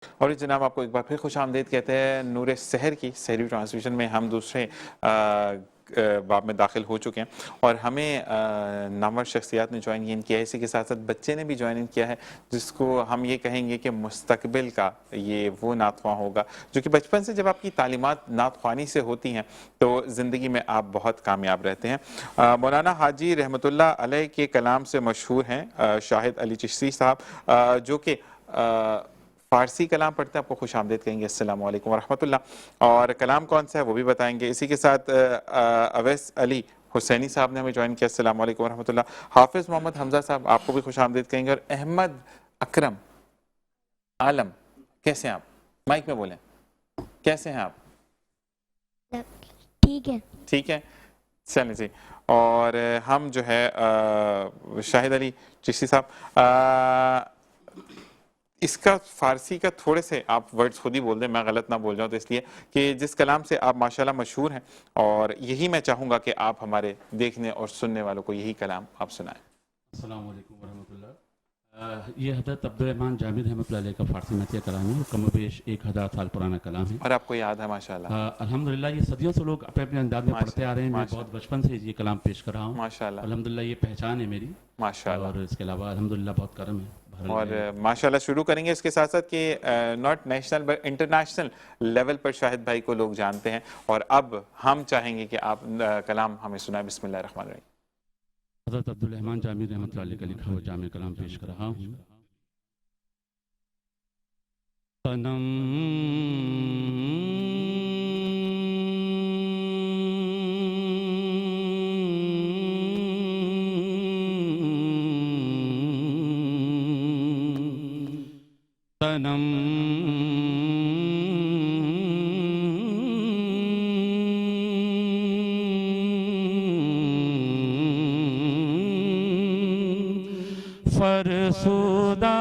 اور جناب آپ کو ایک بار پھر خوش آمدید کہتے ہیں نور سحر کی سحری ٹرانسمیشن میں. ہم دوسرے باب میں داخل ہو چکے ہیں اور ہمیں نامور شخصیات نے جوائن کیا ہے. اسی کے ساتھ ساتھ بچے نے بھی جوائن کیا ہے جس کو ہم یہ کہیں گے کہ مستقبل کا یہ وہ نعت خواں ہوگا جو کہ بچپن سے جب آپ کی تعلیمات نعت خوانی سے ہوتی ہیں تو زندگی میں آپ بہت کامیاب رہتے ہیں. مولانا حاجی رحمۃ اللہ علیہ کے کلام سے مشہور ہیں شاہد علی چشتی صاحب جو کہ فارسی کلام پڑھتے ہیں. آپ کو خوش آمدید کہیں گے. السلام علیکم ورحمۃ اللہ. اور کلام کون سا ہے وہ بھی بتائیں گے. اسی کے ساتھ اویس علی حسینی صاحب نے ہمیں جوائن کیا. السلام علیکم ورحمۃ اللہ. حافظ محمد حمزہ صاحب آپ کو بھی خوش آمدید کہیں گے. اور احمد اکرم عالم کیسے ہیں آپ؟ مائک میں بولیں. کیسے ہیں آپ؟ ٹھیک ہے. ٹھیک ہے چلیں جی. اور ہم جو ہے شاہد علی چشتی صاحب اس کا فارسی کا تھوڑے سے آپ ورڈز خود ہی بول دیں, میں غلط نہ بول جاؤں تو اس لیے کہ جس کلام سے آپ ماشاءاللہ مشہور ہیں اور یہی میں چاہوں گا کہ آپ ہمارے دیکھنے اور سننے والوں کو یہی کلام آپ سنائیں. السلام علیکم ورحمۃ اللہ. یہ حضرت عبدالرحمن جامع رحمۃ اللہ علیہ کا فارسی متیہ کلام ہے. کم و بیش 1000 سال پرانا کلام ہے اور آپ کو یاد ہے ماشاءاللہ. الحمدللہ یہ صدیوں سے لوگ اپنے اپنے انداز میں پڑھتے آ رہے ہیں. میں بہت بچپن سے یہ کلام پیش کر رہا ہوں ماشاءاللہ. الحمدللہ یہ پہچان ہے میری ماشاءاللہ. اور اس کے علاوہ الحمدللہ بہت کرم ہے. اور ماشاءاللہ شروع کریں گے اس کے ساتھ ساتھ کہ not national but international level پر شاہد بھائی کو لوگ جانتے ہیں اور اب ہم چاہیں گے کہ آپ کلام ہمیں سنائیں. بسم اللہ الرحمن الرحیم. حضرت عبدالرحمن جامع رحمۃ اللہ علیہ کا لکھا ہوا جامع کلام پیش کر رہا ہوں. صنم صنم فرسودہ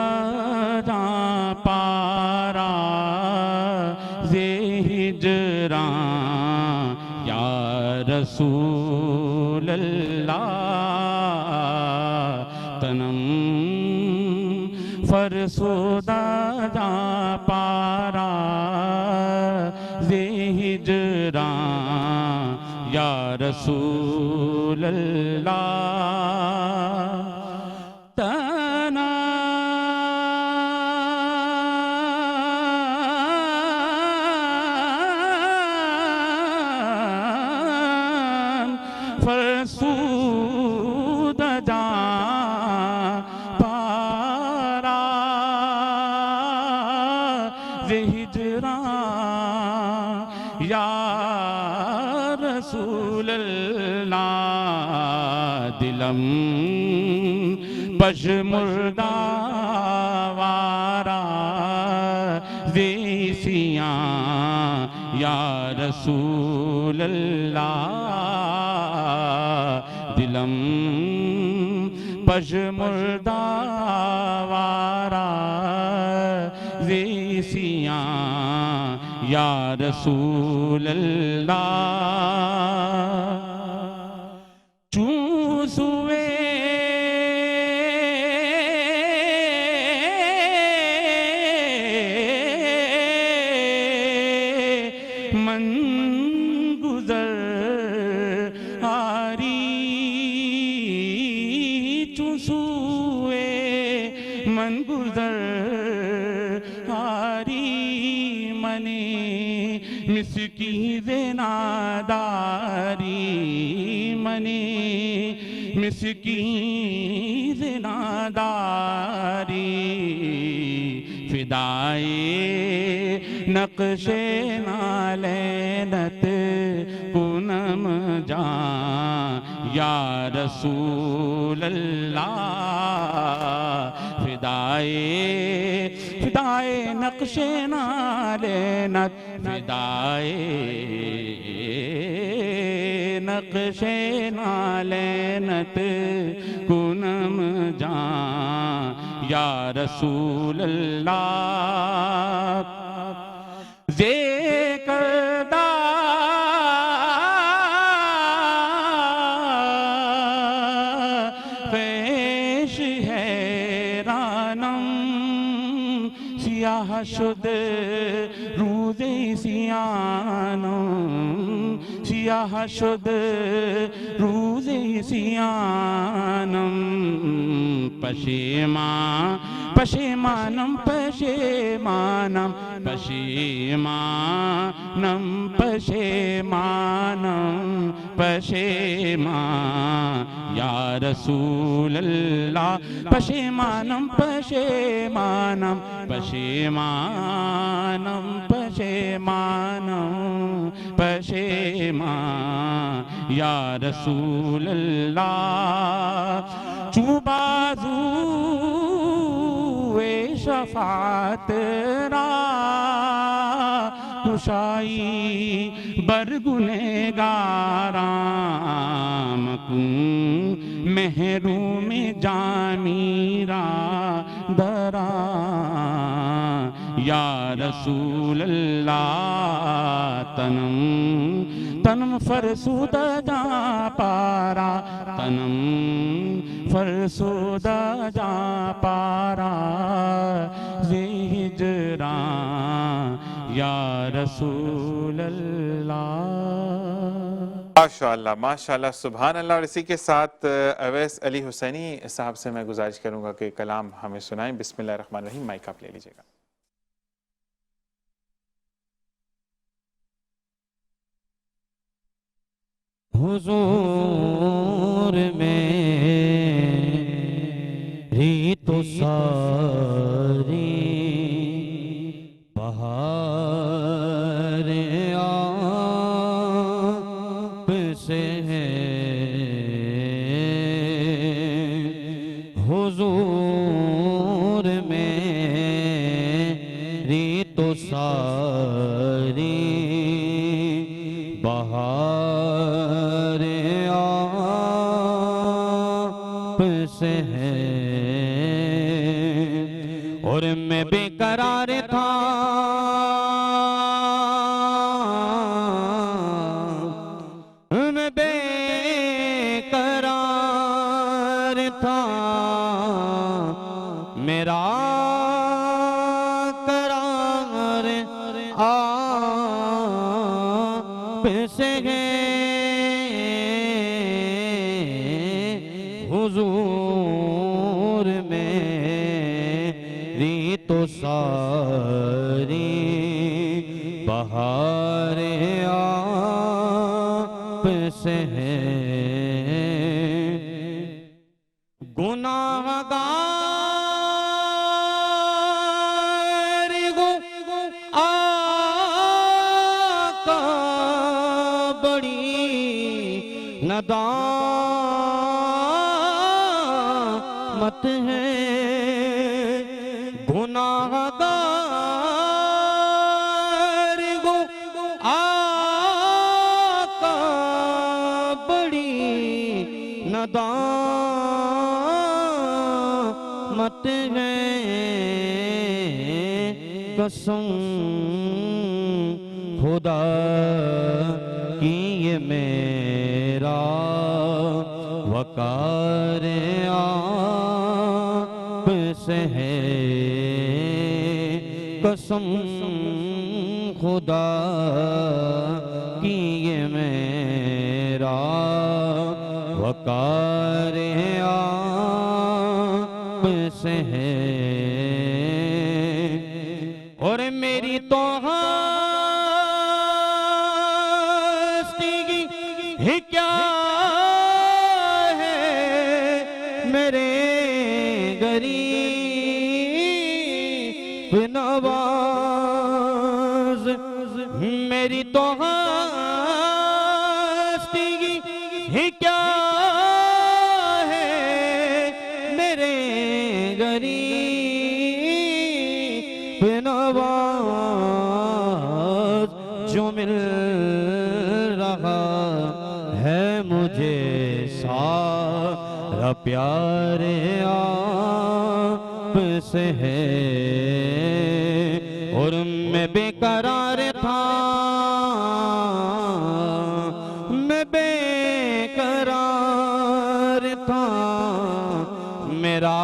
جاں پارا زِ ہجراں یا رسول اللہ تنم فرسودہ جاں پارا زِ ہجراں یا رسول اللہ پشمردہ وارا ویسیاں یا رسول اللہ دلم پشمردہ وارا ویسیاں یا رسول اللہ چوسوے ناداری منی مسکین ناداری فدائے نقش نالینت پونم جان یا رسول اللہ فدائے نقش نالینت فدائے نقش نالینت کنم جان یا رسول اللہ ذکردہ پیش ہے رانم سیاہ شد روز سیانم سیاہ شد روز سیانم پشیمانم پشیمانم پشیمانم پشیمانم پشیمان یا رسول اللہ پشیمانم پشیمانم پشیمانم پشیمانم پشیمان یا رسول اللہ چوں بازوئے شفاعت را کشائی بر گنہگارام کوں محروم جامی را درا یا رسول اللہ تنم فرسود جا پارا تنم فرسود جا پارا ہجران یا رسول اللہ. ماشاءاللہ ماشاءاللہ سبحان اللہ. اور اسی کے ساتھ اویس علی حسینی صاحب سے میں گزارش کروں گا کہ کلام ہمیں سنائیں. بسم اللہ الرحمن الرحیم. مائک آپ لے لیجئے گا. حضور میری تو ساری بہار آپ سے ہے حضور میری تو ساری بہار آپ سے ہے اور میں بے قرار تھا میں بے قرار تھا میرا قرار آپ سے ہے حضور میری تو ساری بہار آپ سے ہے گناہگار ہوں آقا بڑی ندامت ہے گناہگار ہوں آقا بڑی ندامت ہے قسم خدا کی یہ میرا وقار آپ سے ہے قسم خدا کی یہ میرا وقار آپ سے ہے اور میری تو ہستی ہی کیا ہے میرے غریب نواز میری تو ہستی ہی کیا ہے میرے غریب نواز جو مل رہا ہے مجھے سارا پیار آپ سے ہے اور میں بے قرار تھا میں بے قرار تھا میرا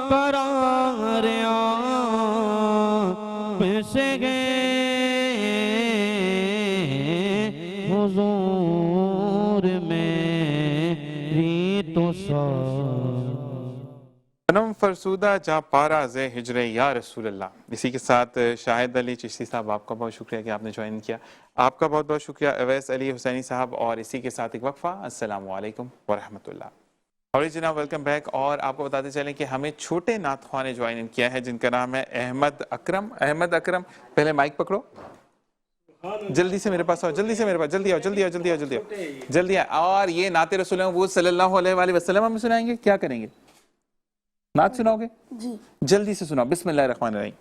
قرار سے ہے حضور میری تو جنم فرسودہ جا پارا زے ہجر یا رسول اللہ. اسی کے ساتھ شاہد علی چشتی صاحب آپ کا بہت شکریہ کہ آپ نے جوائن کیا. آپ کا بہت بہت شکریہ اویس علی حسینی صاحب. اور اسی کے ساتھ ایک وقفہ. السلام علیکم ورحمۃ اللہ. اور جناب ویلکم بیک. اور آپ کو بتاتے چلیں کہ ہمیں چھوٹے نعت خواہ نے جوائن کیا ہے جن کا نام ہے احمد اکرم. احمد اکرم پہلے مائک پکڑو, جلدی سے میرے پاس آؤ, جلدی سے میرے پاس, جلدی آؤ, جلدی آؤ, جلدی آؤ, جلدی آؤ, جلدی آؤ. اور یہ نعت رسول وہ صلی اللہ علیہ وآلہ وسلم ہم سنائیں گے. کیا کریں گے, نعت سناؤ گے؟ جی. جلدی سے سناؤ. بسم اللہ الرحمن الرحیم.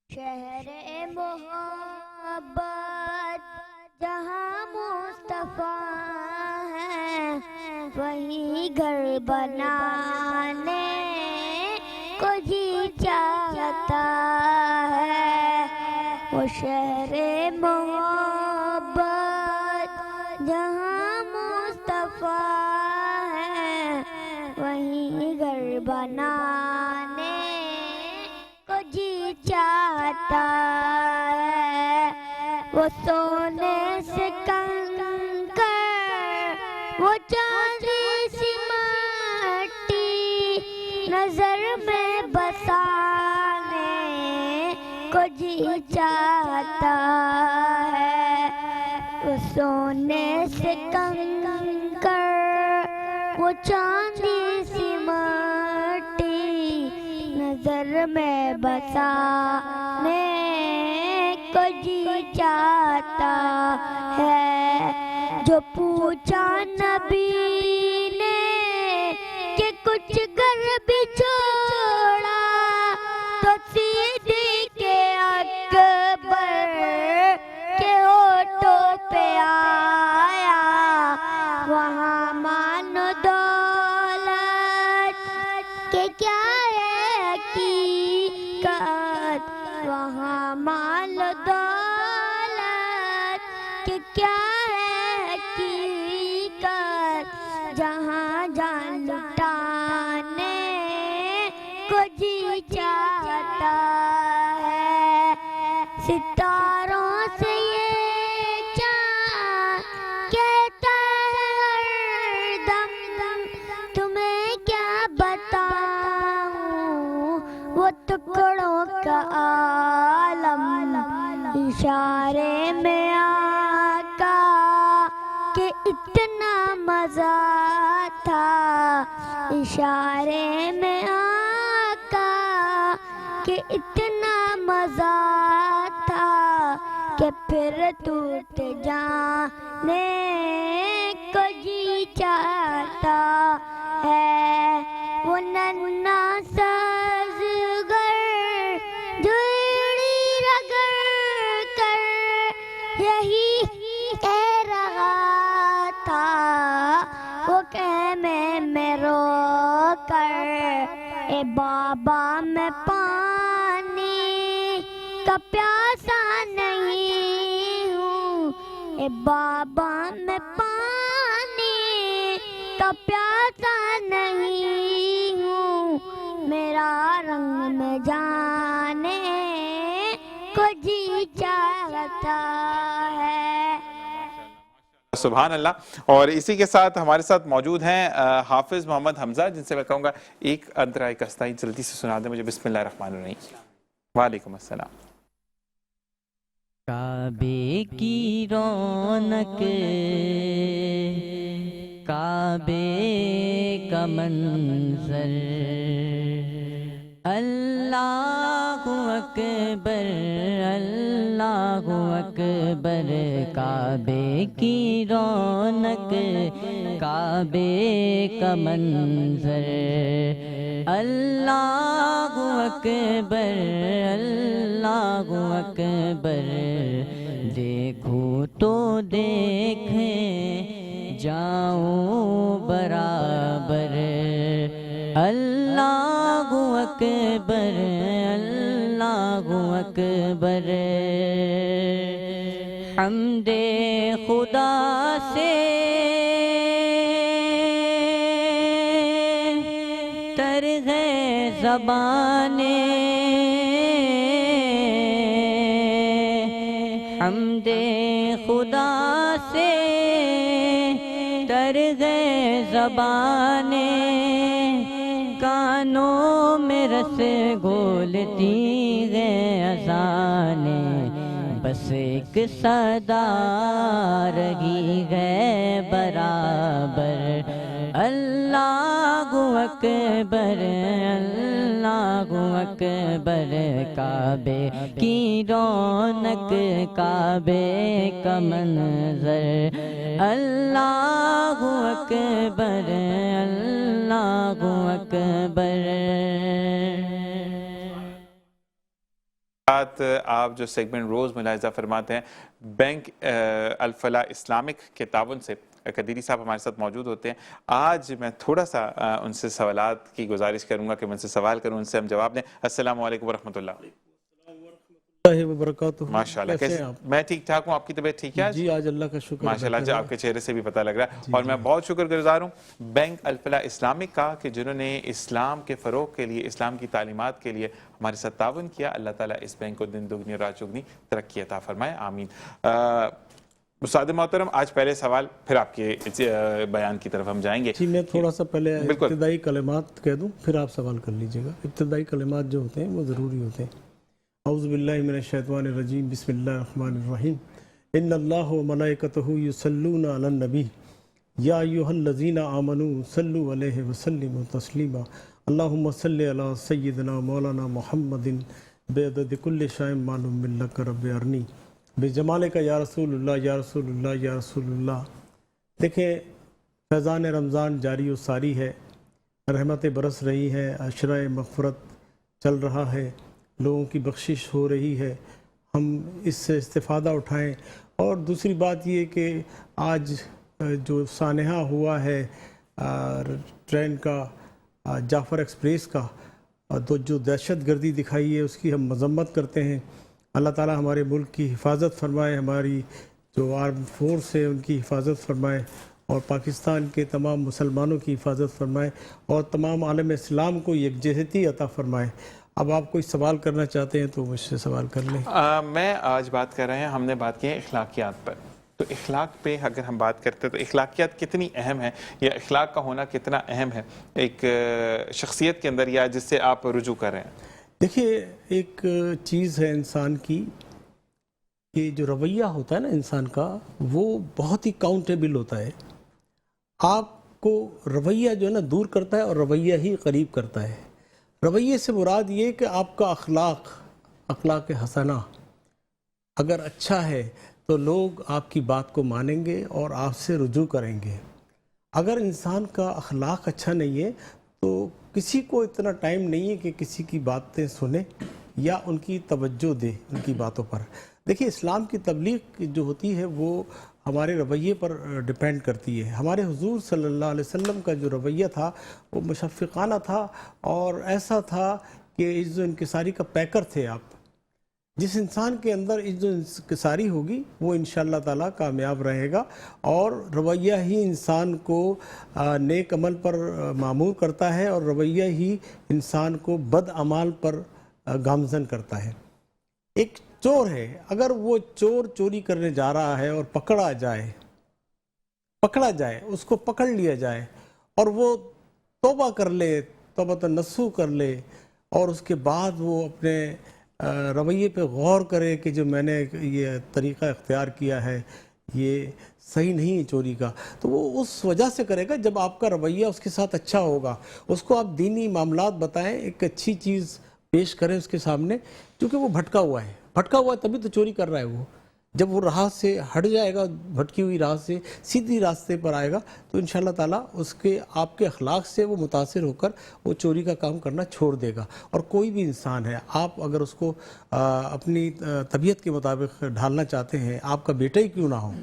شہر محبت جہاں مصطفیٰ ہے وہیں گھر بنانے کو جی چاہتا ہے. وہ شہر محبت جہاں مصطفیٰ ہے وہیں گھر بنانے کو جی چاہتا ہے. وہ سونے سے کنکر وہ چاندی سی مٹی نظر میں بسانے کو جی چاہتا ہے. وہ سونے سے کنکر وہ چاندی سی مٹی نظر میں بسانے کو جی چاہتا ہے. جو پوچھا نبی نے کہ کچھ گھر بھی چھوڑا تو صدیق اکبر کے ہونٹوں پہ آیا وہاں مانو دولت کہ کیا ہے حقیقت. وہاں مانو دولت کہ کیا ہے حقیقت. جہاں جان لٹانے کو جی چاہتا ہے. ستاروں سے یہ چاند کہتا ہے ہر دم تمہیں کیا بتاؤں وہ ٹکڑوں کا عالم. اشارے میں آقا کہ اتنا مزہ تھا. اشارے میں آقا کہ اتنا مزہ تھا کہ پھر ٹوٹ جانے کو جی چاہتا ہے. وہ ننھا سا اصغر جو ایڑی رگڑ کر یہی کہہ رہا تھا وہ خیمے میں رو کر اے بابا میں پانی کا پیاسا نہیں ہوں. اے بابا میں پانی کا پیاسا نہیں ہوں. میرا رنگ میں جانے کو جی چاہتا ہے. سبحان اللہ. اور اسی کے ساتھ ہمارے ساتھ موجود ہیں حافظ محمد حمزہ جن سے میں کہوں گا ایک انترا ایک استائی جلدی سے سنا دیں مجھے. بسم اللہ الرحمن الرحیم. وعلیکم السلام. کعبے کی رونق کعبے کا منظر اللہ اکبر اللہ اکبر. کعبے کی رونق کعبے کا منظر اللہ اکبر اللہ اکبر. دیکھو تو دیکھیں جاؤں برابر اللہ اکبر اللہ اکبر. حمد خدا سے تر ہے زبانیں حمد خدا سے تر گئے زبانیں، کانوں میں رس گھولتی گئے اذانیں، بس ایک صدا رہی ہے برابر، اللہ اکبر اللہ اکبر، کعبے کی رونق کعبے کا منظر، اللہ اکبر اللہ اکبر۔ آپ جو سیگمنٹ روز ملاحظہ فرماتے ہیں، بینک الفلاح اسلامک کے تعاون سے قدیری صاحب ہمارے ساتھ موجود ہوتے ہیں۔ آج میں تھوڑا سا ان سے سوالات کی گزارش کروں گا کہ میں ان سے سوال کروں، ان سے ہم جواب دیں۔ السلام علیکم ورحمۃ اللہ وبرکاتہ۔ ماشاءاللہ، کیسے میں ٹھیک ٹھاک ہوں، آپ کی طبیعت ٹھیک ہے؟ جی آج اللہ کا شکر، ماشاءاللہ، جو آپ کے چہرے سے بھی پتہ لگ رہا ہے، اور میں بہت شکر گزار ہوں بینک الفلاح اسلامک کا کہ جنہوں نے اسلام کے فروغ کے لیے، اسلام کی تعلیمات کے لیے ہمارے ساتھ تعاون کیا۔ اللہ تعالیٰ اس بینک کو دن دگنی رات چگنی ترقی عطا فرمائے، آمین۔ استاد محترم، آج پہلے سوال، پھر آپ کے بیان کی طرف ہم جائیں گے۔ جی میں تھوڑا سا پہلے ابتدائی کلمات کہہ دوں، پھر آپ سوال کر لیجئے گا۔ ابتدائی کلمات جو ہوتے ہیں وہ ضروری ہوتے ہیں۔ اعوذ باللہ من الشیطان الرجیم، بسم اللہ الرحمن الرحیم، ان اللہ و ملائکتہ یصلون علی النبی یا ایھا الذین آمنوا صلوا علیہ وسلموا تسلیما، اللہم صلی علی سیدنا مولانا محمد بعدد کل شیء معلوم لک رب ارنی بجمالک یا رسول اللہ یا رسول اللہ یا رسول اللہ۔ دیکھیں، فیضان رمضان جاری و ساری ہے، رحمتیں برس رہی ہیں، عشرہ مغفرت چل رہا ہے، لوگوں کی بخشش ہو رہی ہے، ہم اس سے استفادہ اٹھائیں۔ اور دوسری بات یہ کہ آج جو سانحہ ہوا ہے ٹرین کا، جعفر ایکسپریس کا، تو جو دہشت گردی دکھائی ہے اس کی ہم مذمت کرتے ہیں۔ اللہ تعالی ہمارے ملک کی حفاظت فرمائے، ہماری جو آرم فورس ہے ان کی حفاظت فرمائے، اور پاکستان کے تمام مسلمانوں کی حفاظت فرمائے، اور تمام عالم اسلام کو یکجہتی عطا فرمائے۔ اب آپ کوئی سوال کرنا چاہتے ہیں تو مجھ سے سوال کر لیں۔ میں آج بات کر رہے ہیں، ہم نے بات کی ہے اخلاقیات پر، تو اخلاق پہ اگر ہم بات کرتے ہیں تو اخلاقیات کتنی اہم ہے، یا اخلاق کا ہونا کتنا اہم ہے ایک شخصیت کے اندر، یا جس سے آپ رجوع کر رہے ہیں؟ دیکھیے، ایک چیز ہے انسان کی کہ جو رویہ ہوتا ہے نا انسان کا، وہ بہت ہی کاؤنٹیبل ہوتا ہے۔ آپ کو رویہ جو ہے نا دور کرتا ہے، اور رویہ ہی قریب کرتا ہے۔ رویے سے مراد یہ کہ آپ کا اخلاق حسنہ اگر اچھا ہے تو لوگ آپ کی بات کو مانیں گے اور آپ سے رجوع کریں گے۔ اگر انسان کا اخلاق اچھا نہیں ہے تو کسی کو اتنا ٹائم نہیں ہے کہ کسی کی باتیں سنے یا ان کی توجہ دے ان کی باتوں پر۔ دیکھیے، اسلام کی تبلیغ جو ہوتی ہے وہ ہمارے رویے پر ڈیپینڈ کرتی ہے۔ ہمارے حضور صلی اللہ علیہ وسلم کا جو رویہ تھا وہ مشفقانہ تھا، اور ایسا تھا کہ عز و انکساری کا پیکر تھے آپ۔ جس انسان کے اندر عز و انکساری ہوگی وہ انشاءاللہ تعالیٰ کامیاب رہے گا، اور رویہ ہی انسان کو نیک عمل پر مامور کرتا ہے، اور رویہ ہی انسان کو بد اعمال پر گامزن کرتا ہے۔ ایک چور ہے، اگر وہ چور چوری کرنے جا رہا ہے اور پکڑا جائے، اس کو پکڑ لیا جائے، اور وہ توبہ کر لے، توبہ نصوح کر لے، اور اس کے بعد وہ اپنے رویے پہ غور کرے کہ جو میں نے یہ طریقہ اختیار کیا ہے یہ صحیح نہیں ہے چوری کا، تو وہ اس وجہ سے کرے گا جب آپ کا رویہ اس کے ساتھ اچھا ہوگا۔ اس کو آپ دینی معاملات بتائیں، ایک اچھی چیز پیش کریں اس کے سامنے، کیونکہ وہ بھٹکا ہوا ہے تبھی تو چوری کر رہا ہے۔ وہ جب وہ راہ سے ہٹ جائے گا، بھٹکی ہوئی راہ سے سیدھی راستے پر آئے گا، تو انشاءاللہ تعالیٰ آپ کے اخلاق سے وہ متاثر ہو کر وہ چوری کا کام کرنا چھوڑ دے گا۔ اور کوئی بھی انسان ہے، آپ اگر اس کو اپنی طبیعت کے مطابق ڈھالنا چاہتے ہیں، آپ کا بیٹا ہی کیوں نہ ہو،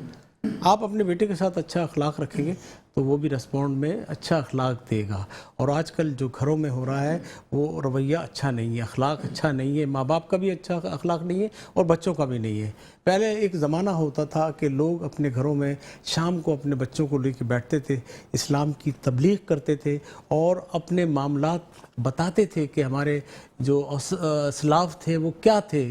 آپ اپنے بیٹے کے ساتھ اچھا اخلاق رکھیں گے تو وہ بھی رسپونڈ میں اچھا اخلاق دے گا۔ اور آج کل جو گھروں میں ہو رہا ہے وہ رویہ اچھا نہیں ہے، اخلاق اچھا نہیں ہے، ماں باپ کا بھی اچھا اخلاق نہیں ہے اور بچوں کا بھی نہیں ہے۔ پہلے ایک زمانہ ہوتا تھا کہ لوگ اپنے گھروں میں شام کو اپنے بچوں کو لے کے بیٹھتے تھے، اسلام کی تبلیغ کرتے تھے اور اپنے معاملات بتاتے تھے کہ ہمارے جو اسلاف تھے وہ کیا تھے،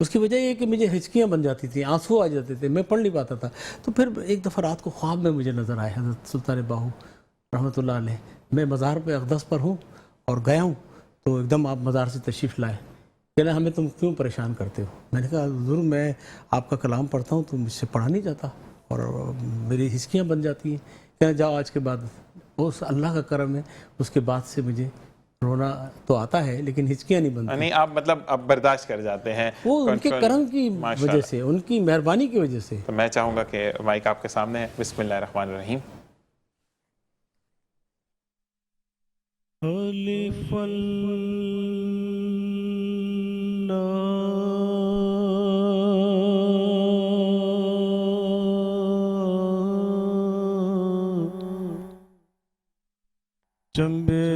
اس کی وجہ یہ کہ مجھے ہچکیاں بن جاتی تھیں، آنسو آ جاتے تھے، میں پڑھ نہیں پاتا تھا. تو پھر ایک دفعہ رات کو خواب میں مجھے نظر آئے حضرت سلطان باہو رحمۃ اللہ علیہ. میں مزار پہ اقدس پر ہوں اور گیا ہوں تو ایک دم آپ مزار سے تشریف لائے. کہنا ہمیں تم کیوں پریشان کرتے ہو؟ میں نے کہا حضور میں آپ کا کلام پڑھتا ہوں تو مجھ سے پڑھا نہیں جاتا اور میری ہچکیاں بن جاتی ہیں. کہنا جاؤ آج کے بعد، اس اللہ کا کرم ہے اس کے بعد سے مجھے رونا تو آتا ہے لیکن ہچکیاں نہیں بنتی. نہیں آپ مطلب اب برداشت کر جاتے ہیں وہ ان کے کرم کی ماشاء وجہ سے، ان کی مہربانی کی وجہ سے. تو میں چاہوں گا کہ مائک آپ کے سامنے ہے. بسم اللہ الرحمن الرحیم. الف چمبے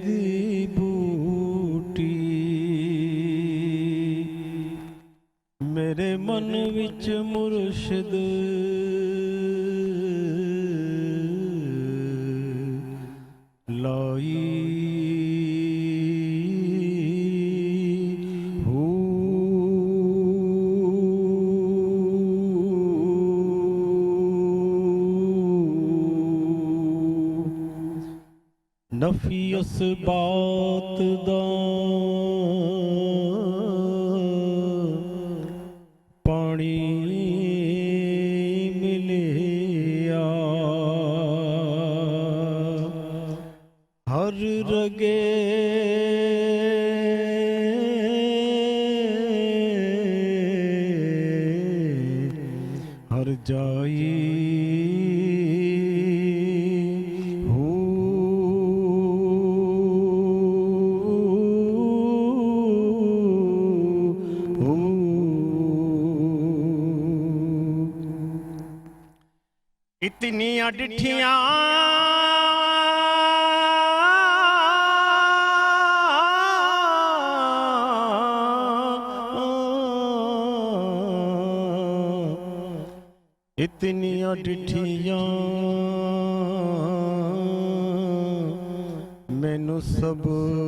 دی بوٹی میرے من وچ مرشد لائی نفی اس بات دا پانی ملیا ہر رگے ہر جائی اتنیاں ڈٹھیاں اتنیاں ڈٹھیاں مینوں صبر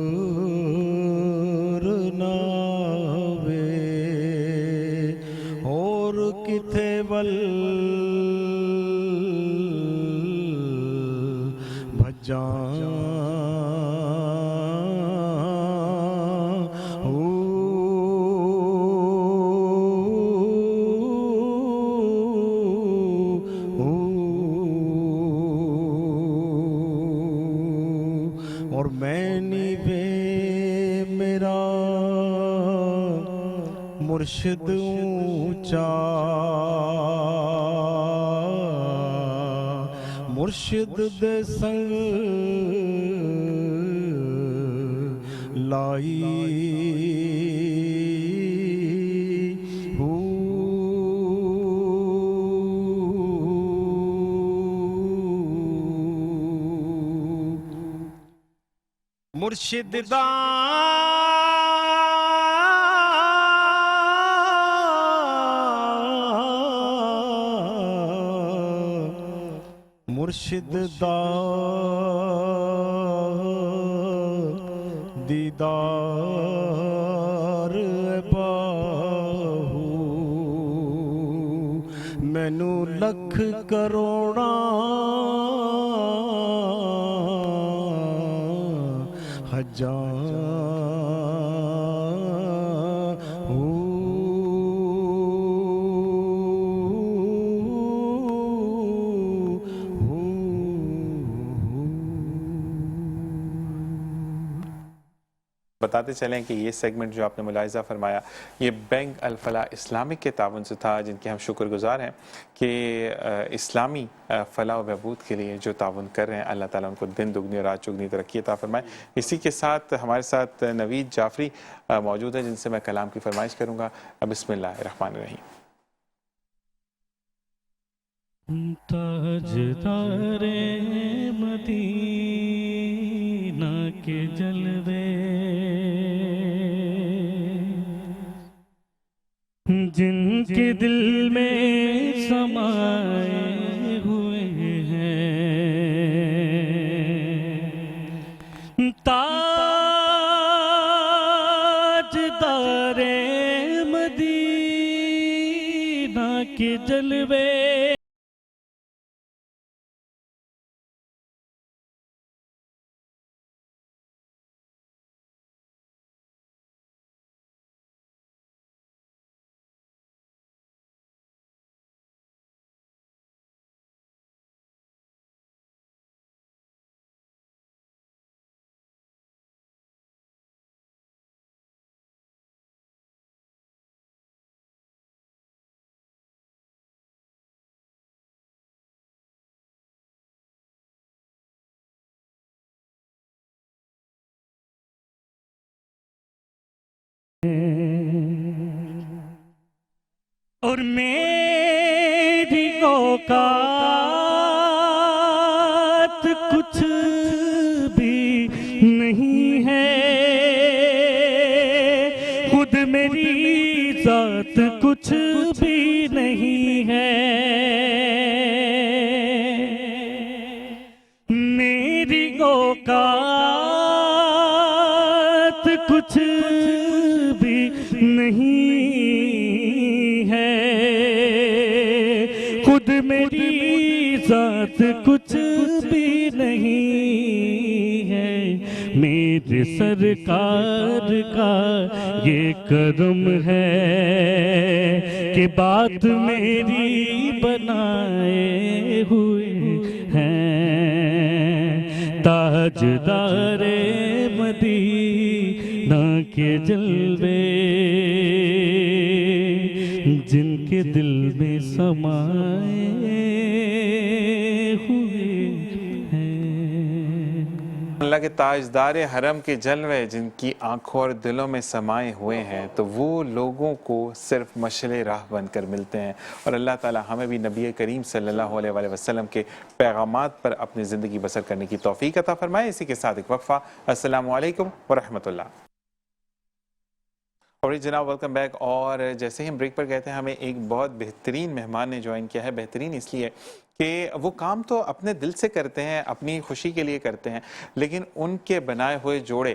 نہ آوے اور کتے ول اور میں نیوے میرا مرشد اونچا مرشد دے سنگ لائی مرشد دا مرشد دا دیدار باہو مینوں لکھ کروڑاں بتاتے چلیں کہ یہ سیگمنٹ جو آپ نے ملاحظہ فرمایا یہ بینک الفلاح اسلامک کے تعاون سے تھا، جن کے ہم شکر گزار ہیں کہ اسلامی فلاح و بہبود کے لیے جو تعاون کر رہے ہیں، اللہ تعالیٰ ان کو دن دگنی اور رات چگنی ترقی عطا فرمائے. اسی کے ساتھ ہمارے ساتھ نوید جعفری موجود ہے جن سے میں کلام کی فرمائش کروں گا. بسم اللہ الرحمن الرحیم. تاجدار مدینہ کے جلوے جن کے دل میں سمائے ہوئے ہیں اور میری اوقات کچھ بھی نہیں ہے، خود میری ذات کچھ بھی نہیں ہے، میری اوقات کچھ بھی نہیں ہے، خود میری ذات کچھ بھی نہیں ہے، میرے سرکار کا یہ کرم ہے کہ بات میری بنائے ہوئے ہیں، تاجدار مدینہ کے جلوے جن کے دل میں سمائے ہوئے ہیں۔ اللہ کے تاجدار حرم کے جلوے جن کی آنکھوں اور دلوں میں سمائے ہوئے ہیں، تو وہ لوگوں کو صرف مشعل راہ بن کر ملتے ہیں، اور اللہ تعالی ہمیں بھی نبی کریم صلی اللہ علیہ وآلہ وسلم کے پیغامات پر اپنی زندگی بسر کرنے کی توفیق عطا فرمائے۔ اسی کے ساتھ ایک وقفہ۔ السلام علیکم ورحمۃ اللہ۔ اور جناب ویلکم بیک۔ اور جیسے ہی ہم بریک پر گئے تھے، ہمیں ایک بہت بہترین مہمان نے جوائن کیا ہے۔ بہترین اس لیے کہ وہ کام تو اپنے دل سے کرتے ہیں، اپنی خوشی کے لیے کرتے ہیں، لیکن ان کے بنائے ہوئے جوڑے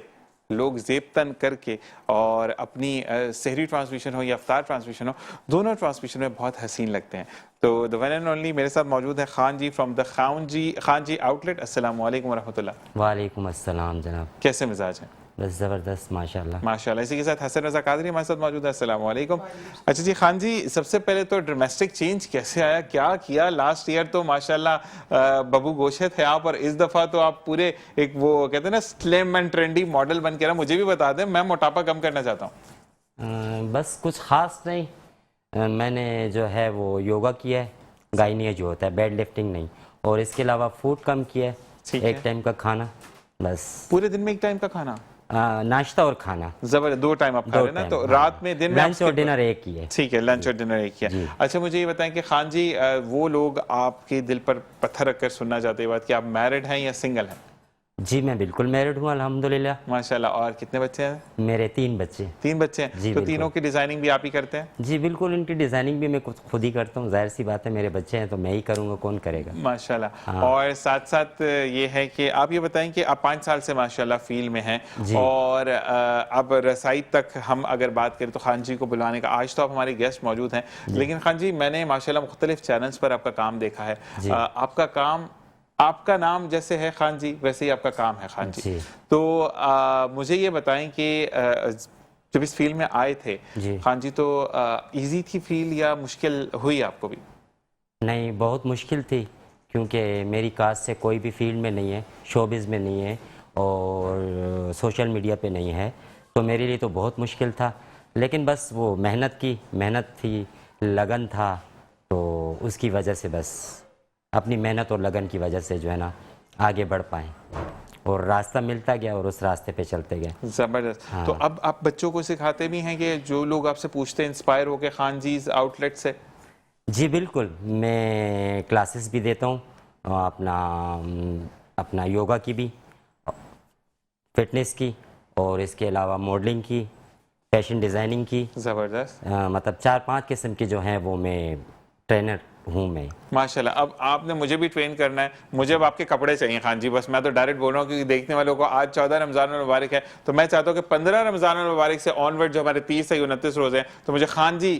لوگ زیب تن کر کے اور اپنی سحری ٹرانسمیشن ہو یا افطار ٹرانسمیشن ہو، دونوں ٹرانسمیشن میں بہت حسین لگتے ہیں۔ تو the one and only میرے ساتھ موجود ہے Khan ji from the Khan ji outlet. السلام علیکم ورحمۃ اللہ۔ وعلیکم السلام جناب، کیسے مزاج ہیں؟ بس زبردست ماشاءاللہ۔ ماشاءاللہ۔ اسی کے ساتھ حسن رضا قادری ہمارے ساتھ موجود ہے۔ السلام علیکم۔ اچھا جی خان جی، سب سے پہلے تو ڈومیسٹک چینج کیسے آیا، کیا کیا؟ لاسٹ ایئر تو ماشاءاللہ ببو گوشت ہے آپ، اور اس دفعہ تو آپ پورے ایک وہ کہتے ہیں نا سلیم اینڈ ٹرینڈی ماڈل بن کے رہا۔ مجھے بھی بتا دیں، میں موٹاپا کم کرنا چاہتا ہوں۔ بس کچھ خاص نہیں، میں نے جو ہے وہ یوگا کیا ہے، گائنیہ جو ہوتا ہے، بیڈ لفٹنگ نہیں، اور اس کے علاوہ فوڈ کم کیا ہے، ایک ٹائم کا کھانا بس۔ پورے دن میں ایک ٹائم کا کھانا؟ ناشتہ اور کھانا زبردست، 2 ٹائم آپ کھا رہے ہیں نا؟ تو رات میں دن میں لنچ اور ڈنر ایک ہی ہے۔ ٹھیک ہے، لنچ اور ڈنر ایک ہی ہے۔ اچھا مجھے یہ بتائیں کہ خان جی، وہ لوگ آپ کے دل پر پتھر رکھ کر سننا چاہتے ہیں بات کہ آپ میرڈ ہیں یا سنگل ہیں؟ جی میں بالکل میرڈ ہوں الحمدللہ۔ ماشاءاللہ۔ اور کتنے بچے ہیں؟ میرے 3 بچے۔ 3 بچے ہیں؟ تو تینوں کی ڈیزائننگ بھی آپ ہی کرتے ہیں؟ جی بالکل، ان کی ڈیزائننگ بھی میں خود ہی کرتا ہوں، ظاہر سی بات ہے، میرے بچے ہیں تو میں ہی کروں گا، کون کرے گا؟ ماشاءاللہ۔ اور ساتھ ساتھ یہ ہے کہ آپ یہ بتائیں کہ آپ 5 سال سے ماشاءاللہ فیلڈ میں ہیں، اور اب رسائی تک ہم اگر بات کریں تو خان جی کو بلوانے کا، آج تو آپ ہمارے گیسٹ موجود ہیں، لیکن خان جی میں نے ماشاءاللہ مختلف چینلز پر آپ کا کام دیکھا ہے۔ آپ کا کام، آپ کا نام جیسے ہے خان جی، ویسے ہی آپ کا کام ہے خان جی۔ تو مجھے یہ بتائیں کہ جب اس فیلڈ میں آئے تھے خان جی، تو ایزی تھی فیلڈ یا مشکل ہوئی آپ کو بھی؟ نہیں، بہت مشکل تھی، کیونکہ میری کاسٹ سے کوئی بھی فیلڈ میں نہیں ہے، شوبز میں نہیں ہے، اور سوشل میڈیا پہ نہیں ہے، تو میرے لیے تو بہت مشکل تھا، لیکن بس وہ محنت تھی، لگن تھا، تو اس کی وجہ سے بس اپنی محنت اور لگن کی وجہ سے جو ہے نا آگے بڑھ پائیں، اور راستہ ملتا گیا اور اس راستے پہ چلتے گئے۔ زبردست۔ تو اب آپ بچوں کو سکھاتے بھی ہیں کہ جو لوگ آپ سے پوچھتے ہیں انسپائر ہو کے خان جیز آؤٹ لیٹ سے؟ جی بالکل، میں کلاسز بھی دیتا ہوں، اپنا یوگا کی بھی، فٹنس کی، اور اس کے علاوہ ماڈلنگ کی، فیشن ڈیزائننگ کی۔ زبردست۔ مطلب 4-5 قسم کی جو ہیں وہ میں ٹرینر ہوں میں۔ ماشاءاللہ۔ اب آپ نے مجھے بھی ٹرین کرنا ہے، مجھے اب آپ کے کپڑے چاہیے خان جی، بس میں تو ڈائریکٹ بول رہا ہوں کیونکہ دیکھنے والوں کو آج 14 رمضان المبارک ہے، تو میں چاہتا ہوں کہ 15 رمضان المبارک سے آن ورڈ جو ہمارے 30 سے 29 روزے ہیں، تو مجھے خان جی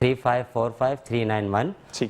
3545 391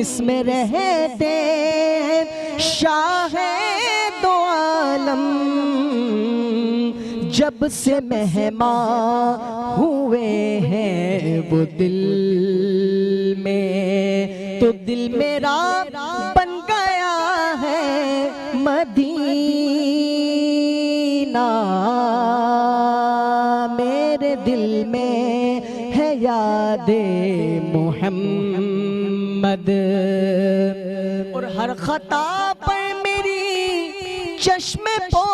اس میں رہتے ہیں شاہ دو عالم، جب سے مہمان ہوئے ہیں وہ دل میں، تو دل میرا بن گیا ہے مدینہ، میرے دل میں ہے یاد محمد، اور ہر خطا پر میری چشم پوشی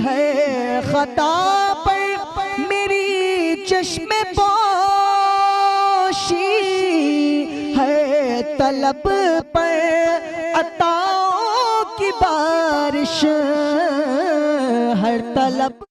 ہے، خطا پر میری چشم پوشی ہے، طلب پر عطاؤں کی بارش، ہر طلب